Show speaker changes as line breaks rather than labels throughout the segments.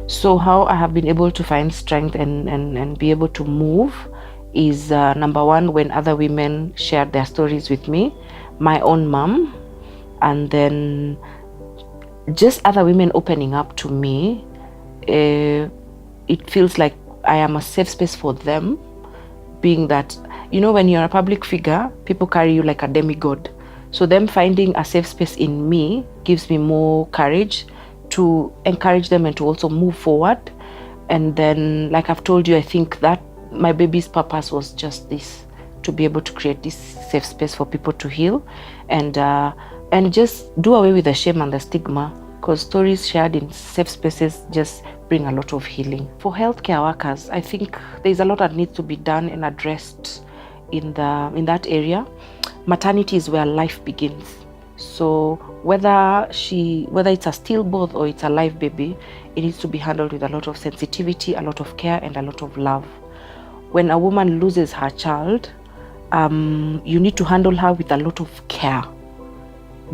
So how I have been able to find strength and be able to move is number one, when other women shared their stories with me, my own mom, and then just other women opening up to me. It feels like I am a safe space for them, being that, you know, when you're a public figure, people carry you like a demigod. So them finding a safe space in me gives me more courage to encourage them and to also move forward. And then, like I've told you, I think that my baby's purpose was just this, to be able to create this safe space for people to heal and just do away with the shame and the stigma, because stories shared in safe spaces just bring a lot of healing. For healthcare workers, I think there's a lot that needs to be done and addressed in that area. Maternity is where life begins. So whether it's a stillbirth or it's a live baby, it needs to be handled with a lot of sensitivity, a lot of care, and a lot of love. When a woman loses her child, you need to handle her with a lot of care,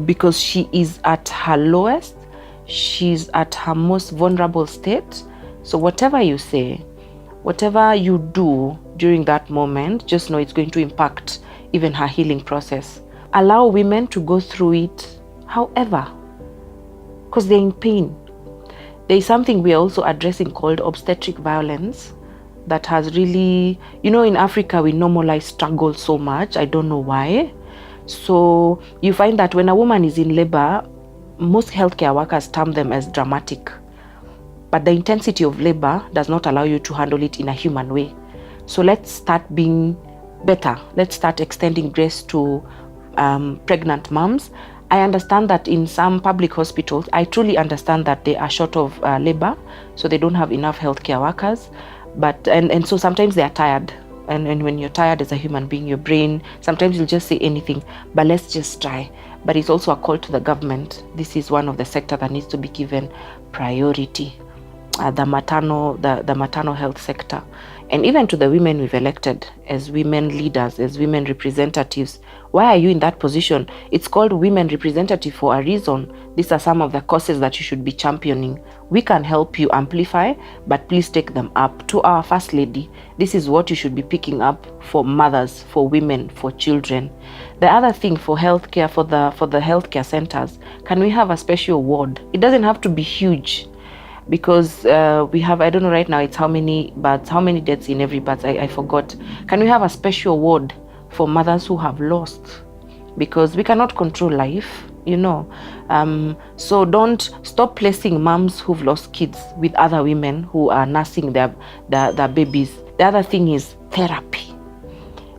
because she is at her lowest, she's at her most vulnerable state. So whatever you say, whatever you do during that moment, just know it's going to impact even her healing process. Allow women to go through it, however, because they're in pain. There is something we are also addressing called obstetric violence that has really, you know, in Africa we normalize struggle so much. I don't know why. So you find that when a woman is in labor, most healthcare workers term them as dramatic. But the intensity of labor does not allow you to handle it in a human way. So let's start being better. Let's start extending grace to pregnant moms. I understand that in some public hospitals, I truly understand that they are short of labor, so they don't have enough healthcare workers. But and so sometimes they are tired. And when you're tired as a human being, your brain, sometimes you'll just say anything, but let's just try. But it's also a call to the government. This is one of the sectors that needs to be given priority. The maternal health sector, and even to the women we've elected as women leaders, as women representatives. Why are you in that position? It's called women representative for a reason. These are some of the causes that you should be championing. We can help you amplify, but please take them up. To our First Lady, this is what you should be picking up for mothers, for women, for children. The other thing for healthcare, for the healthcare centers, can we have a special ward? It doesn't have to be huge, because we have, I don't know right now it's how many deaths in every birth, I forgot. Can we have a special ward for mothers who have lost? Because we cannot control life, you know. So don't stop placing moms who've lost kids with other women who are nursing their babies. The other thing is therapy.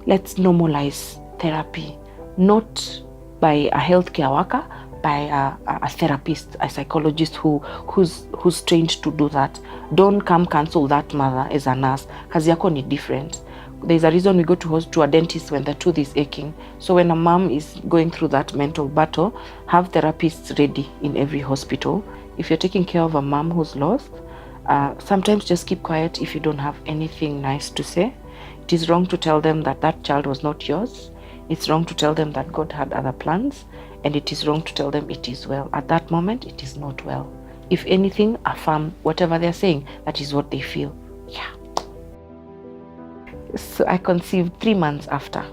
Let's normalize therapy, not by a healthcare worker, by a therapist, a psychologist who's trained to do that. Don't come cancel that mother as a nurse. Kazi yako ni different. There's a reason we go to a dentist when the tooth is aching. So when a mom is going through that mental battle, have therapists ready in every hospital. If you're taking care of a mom who's lost, sometimes just keep quiet if you don't have anything nice to say. It is wrong to tell them that that child was not yours. It's wrong to tell them that God had other plans. And it is wrong to tell them it is well. At that moment, it is not well. If anything, affirm whatever they're saying. That is what they feel. Yeah. So I conceived 3 months after.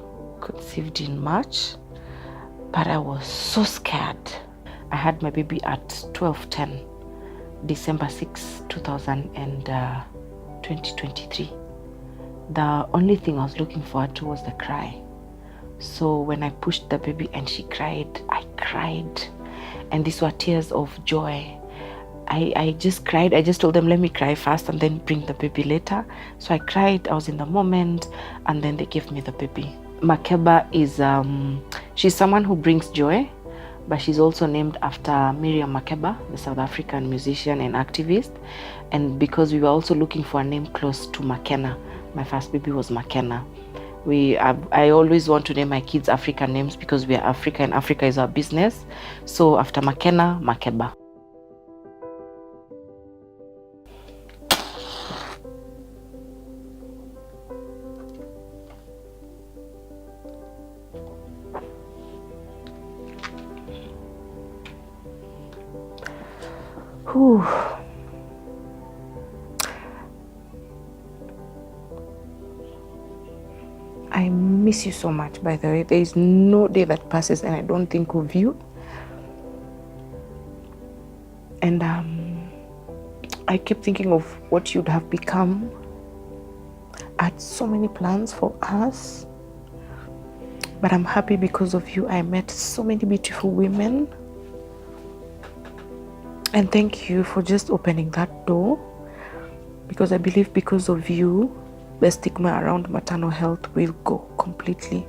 Conceived in March. But I was so scared. I had my baby at 12:10, December 6, 2023. The only thing I was looking forward to was the cry. So when I pushed the baby and she cried, I cried. And these were tears of joy. I just cried. I just told them, let me cry first and then bring the baby later. So I cried. I was in the moment. And then they gave me the baby. Makeba is, she's someone who brings joy. But she's also named after Miriam Makeba, the South African musician and activist. And because we were also looking for a name close to Makena. My first baby was Makena. I always want to name my kids African names because we are Africa and Africa is our business. So after Makena, Makeba. Whew. miss you so much, by the way. There is no day that passes and I don't think of you. And I keep thinking of what you'd have become. I had so many plans for us, but I'm happy because of you. I met so many beautiful women. And thank you for just opening that door, because I believe because of you, the stigma around maternal health will go completely.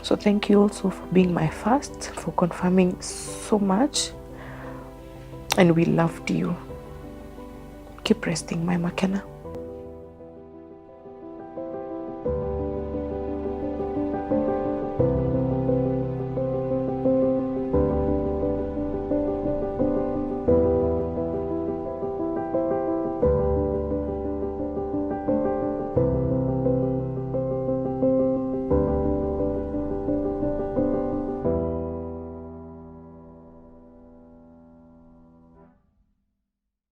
So thank you also for being my first, for confirming so much. And we loved you. Keep resting, my Makena.